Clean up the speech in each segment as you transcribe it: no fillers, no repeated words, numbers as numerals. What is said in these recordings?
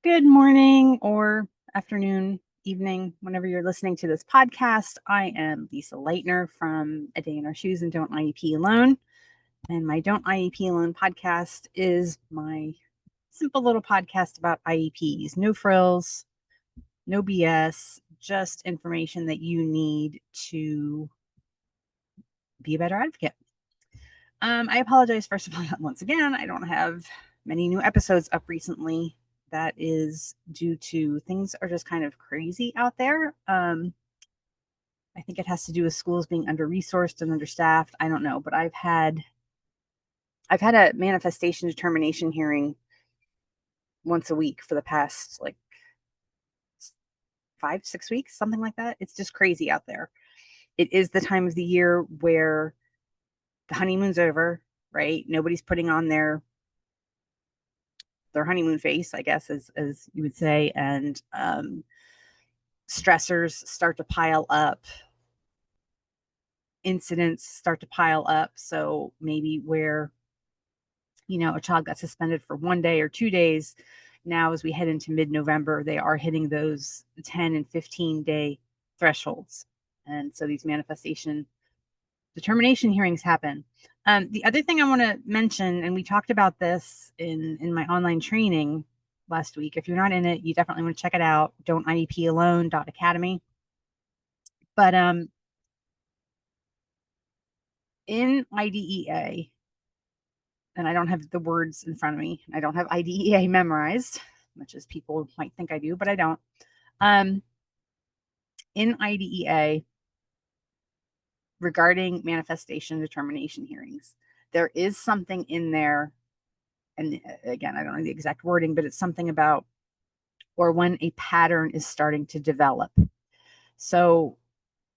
Good morning or afternoon, evening, whenever you're listening to this podcast. I am Lisa Leitner from A Day in Our Shoes and Don't IEP Alone. And my Don't IEP Alone podcast is my simple little podcast about IEPs. No frills, no BS, just information that you need to be a better advocate. I apologize, first of all, once again, I don't have many new episodes up recently. That is due to things are just kind of crazy out there. I think it has to do with schools being under resourced and understaffed. I don't know, but I've had a manifestation determination hearing once a week for the past like 5-6 weeks, something like that. It's just crazy out there. It is the time of the year where the honeymoon's over, right? Nobody's putting on their honeymoon face, I guess, as you would say, and stressors start to pile up, incidents start to pile up. So maybe where a child got suspended for 1 day or 2 days, now as we head into mid-November, they are hitting those 10 and 15-day thresholds, and so these manifestation determination hearings happen. The other thing I want to mention, and we talked about this in my online training last week. If you're not in it, you definitely want to check it out. Don'tIEPalone.academy. But in IDEA, and I don't have the words in front of me. I don't have IDEA memorized, much as people might think I do, but I don't. In IDEA, regarding manifestation determination hearings, there is something in there, and again, I don't know the exact wording, but it's something about, or when a pattern is starting to develop. So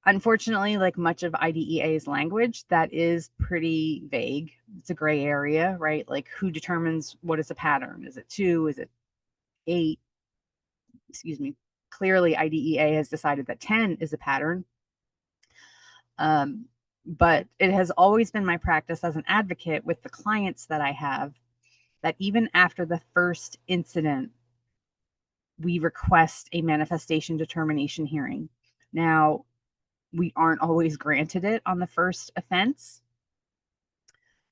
unfortunately, like much of IDEA's language, that is pretty vague. It's a gray area, right? Like who determines what is a pattern? Is it 2? Is it 8? Excuse me. Clearly, IDEA has decided that 10 is a pattern. But it has always been my practice as an advocate with the clients that I have that even after the first incident, we request a manifestation determination hearing. Now, we aren't always granted it on the first offense,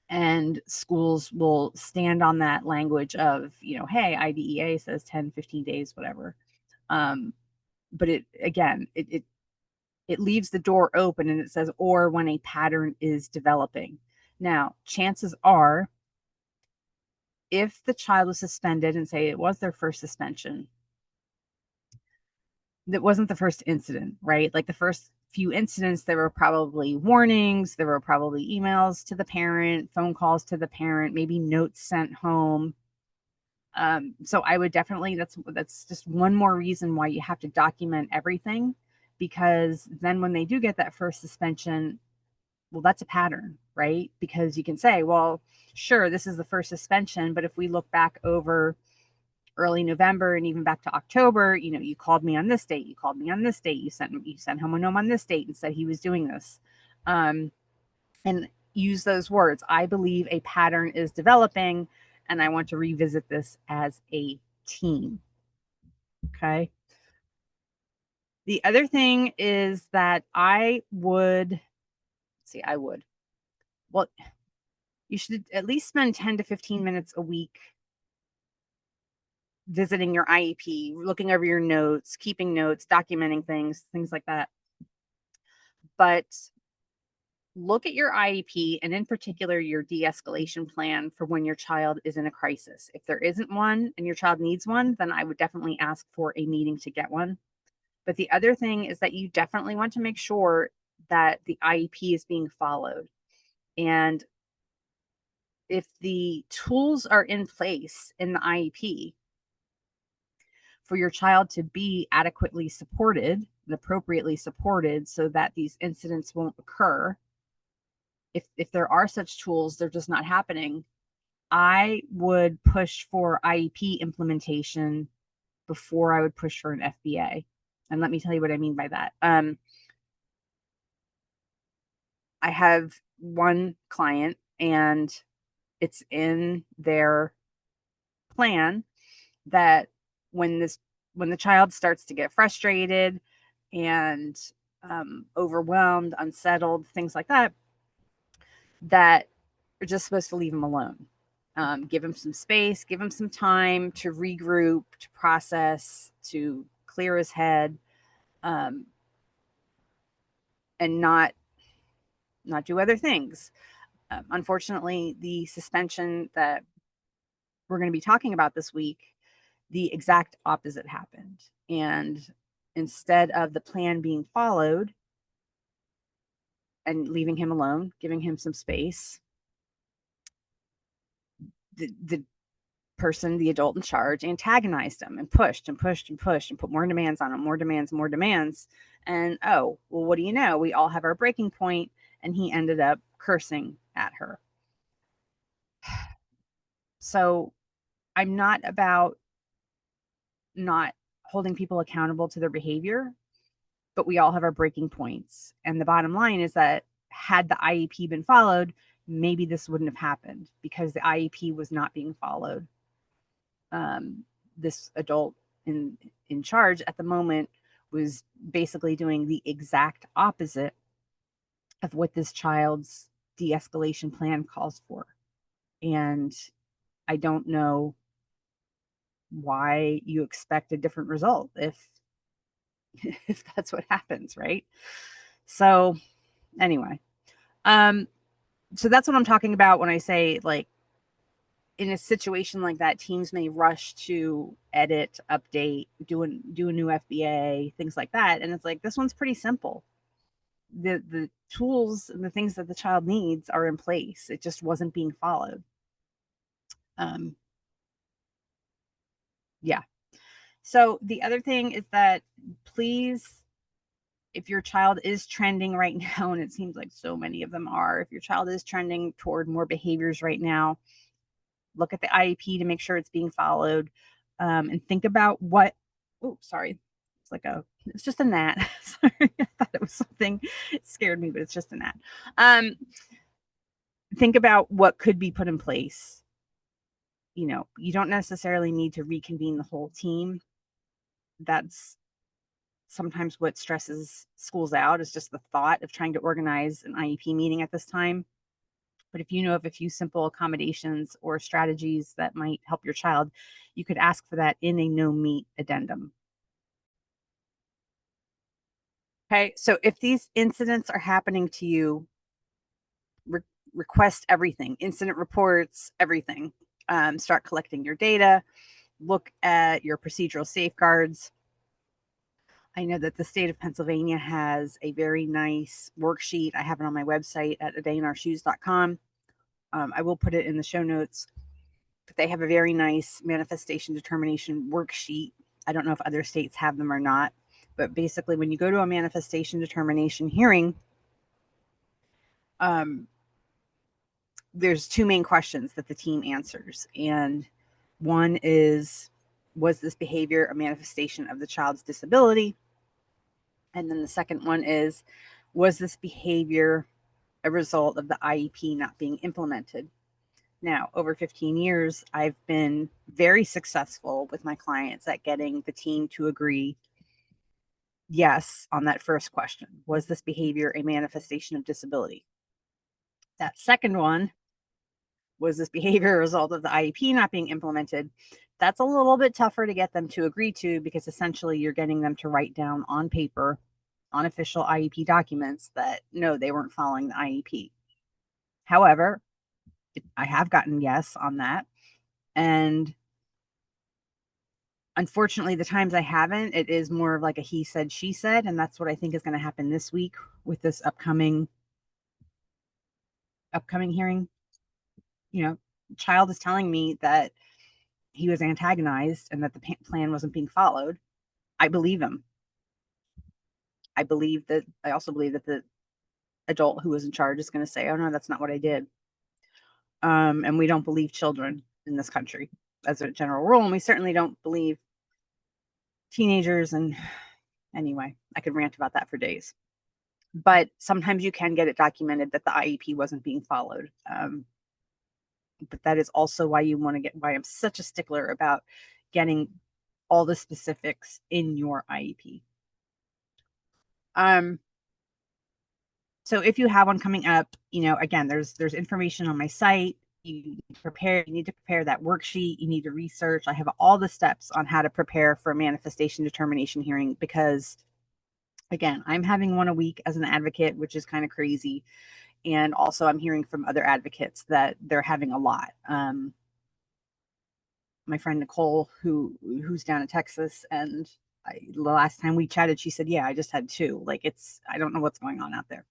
and schools will stand on that language of, hey, IDEA says 10, 15 days, whatever. But it leaves the door open, and it says, or when a pattern is developing. Now, chances are, if the child was suspended and say it was their first suspension, that wasn't the first incident, right? Like the first few incidents, there were probably warnings, there were probably emails to the parent, phone calls to the parent, maybe notes sent home. So I would definitely, that's just one more reason why you have to document everything, because then when they do get that first suspension, well, that's a pattern, right? Because you can say, well, sure, this is the first suspension, but if we look back over early November and even back to October, you called me on this date, you called me on this date, you sent home a note on this date and said he was doing this. And use those words. I believe a pattern is developing, and I want to revisit this as a team. Okay. The other thing is that well, you should at least spend 10 to 15 minutes a week visiting your IEP, looking over your notes, keeping notes, documenting things like that. But look at your IEP, and in particular, your de-escalation plan for when your child is in a crisis. If there isn't one and your child needs one, then I would definitely ask for a meeting to get one. But the other thing is that you definitely want to make sure that the IEP is being followed. And if the tools are in place in the IEP for your child to be adequately supported and appropriately supported so that these incidents won't occur, if there are such tools, they're just not happening, I would push for IEP implementation before I would push for an FBA. And let me tell you what I mean by that. I have one client, and it's in their plan that when the child starts to get frustrated and overwhelmed, unsettled, things like that, that are just supposed to leave him alone. Give him some space, give him some time to regroup, to process, to clear his head, um, and not do other things. Unfortunately, the suspension that we're going to be talking about this week, the exact opposite happened. And instead of the plan being followed and leaving him alone, giving him some space, the person, the adult in charge, antagonized him and pushed and pushed and pushed and put more demands on him, more demands, more demands. And oh, well, what do you know? We all have our breaking point, and he ended up cursing at her. So I'm not about not holding people accountable to their behavior, but we all have our breaking points. And the bottom line is that had the IEP been followed, maybe this wouldn't have happened because the IEP was not being followed. This adult in charge at the moment was basically doing the exact opposite of what this child's de-escalation plan calls for. And I don't know why you expect a different result if that's what happens, right? So anyway, so that's what I'm talking about when I say, like, in a situation like that, teams may rush to edit, update, do a new FBA, things like that. And it's like, this one's pretty simple. The tools and the things that the child needs are in place. It just wasn't being followed. Yeah. So the other thing is that, please, if your child is trending right now, and it seems like so many of them are, if your child is trending toward more behaviors right now, look at the IEP to make sure it's being followed, and think about what. Oh, sorry. It's just a gnat. Sorry, I thought it was something. It scared me, but it's just a gnat. Think about what could be put in place. You don't necessarily need to reconvene the whole team. That's sometimes what stresses schools out, is just the thought of trying to organize an IEP meeting at this time. But if you know of a few simple accommodations or strategies that might help your child, you could ask for that in a no-meet addendum. Okay, so if these incidents are happening to you, request everything, incident reports, everything. Start collecting your data, look at your procedural safeguards. I know that the state of Pennsylvania has a very nice worksheet. I have it on my website at adayinourshoes.com. I will put it in the show notes, but they have a very nice manifestation determination worksheet. I don't know if other states have them or not, but basically when you go to a manifestation determination hearing, there's two main questions that the team answers. And one is, was this behavior a manifestation of the child's disability? And then the second one is, was this behavior a result of the IEP not being implemented? Now, over 15 years, I've been very successful with my clients at getting the team to agree yes on that first question. Was this behavior a manifestation of disability? That second one, was this behavior a result of the IEP not being implemented? That's a little bit tougher to get them to agree to, because essentially you're getting them to write down on paper, on official IEP documents, that no, they weren't following the IEP. However, I have gotten yes on that. And unfortunately, the times I haven't, it is more of like a he said, she said. And that's what I think is going to happen this week with this upcoming hearing. Child is telling me that he was antagonized and that the plan wasn't being followed. I believe him. I also believe that the adult who was in charge is going to say, oh no, that's not what I did. And we don't believe children in this country as a general rule. And we certainly don't believe teenagers. And anyway, I could rant about that for days. But sometimes you can get it documented that the IEP wasn't being followed. But that is also why I'm such a stickler about getting all the specifics in your IEP. So if you have one coming up, again, there's information on my site. You need to prepare that worksheet. You need to research. I have all the steps on how to prepare for a manifestation determination hearing, because again, I'm having one a week as an advocate, which is kind of crazy. And also I'm hearing from other advocates that they're having a lot. My friend Nicole, who's down in Texas, and the last time we chatted, she said, yeah, I just had 2. Like, I don't know what's going on out there.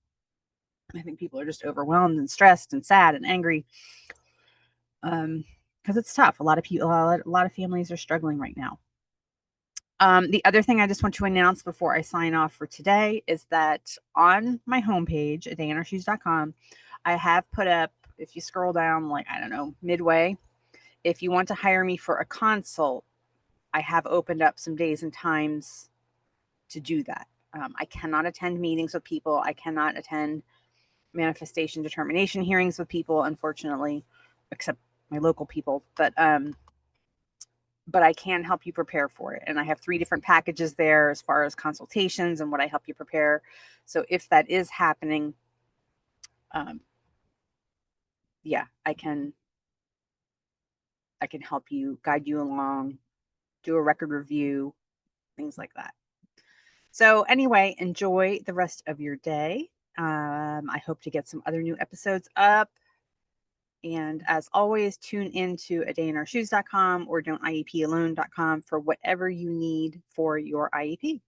I think people are just overwhelmed and stressed and sad and angry. Because it's tough. A lot of people, a lot of families are struggling right now. The other thing I just want to announce before I sign off for today is that on my homepage at dayinourshoes.com, I have put up, if you scroll down, like, I don't know, midway, if you want to hire me for a consult, I have opened up some days and times to do that. I cannot attend meetings with people. I cannot attend manifestation determination hearings with people, unfortunately, except my local people. But I can help you prepare for it. And I have 3 different packages there as far as consultations and what I help you prepare. So if that is happening, yeah, I can help you, guide you along, do a record review, things like that. So anyway, enjoy the rest of your day. I hope to get some other new episodes up. And as always, tune into adayinourshoes.com or don'tiepalone.com for whatever you need for your IEP.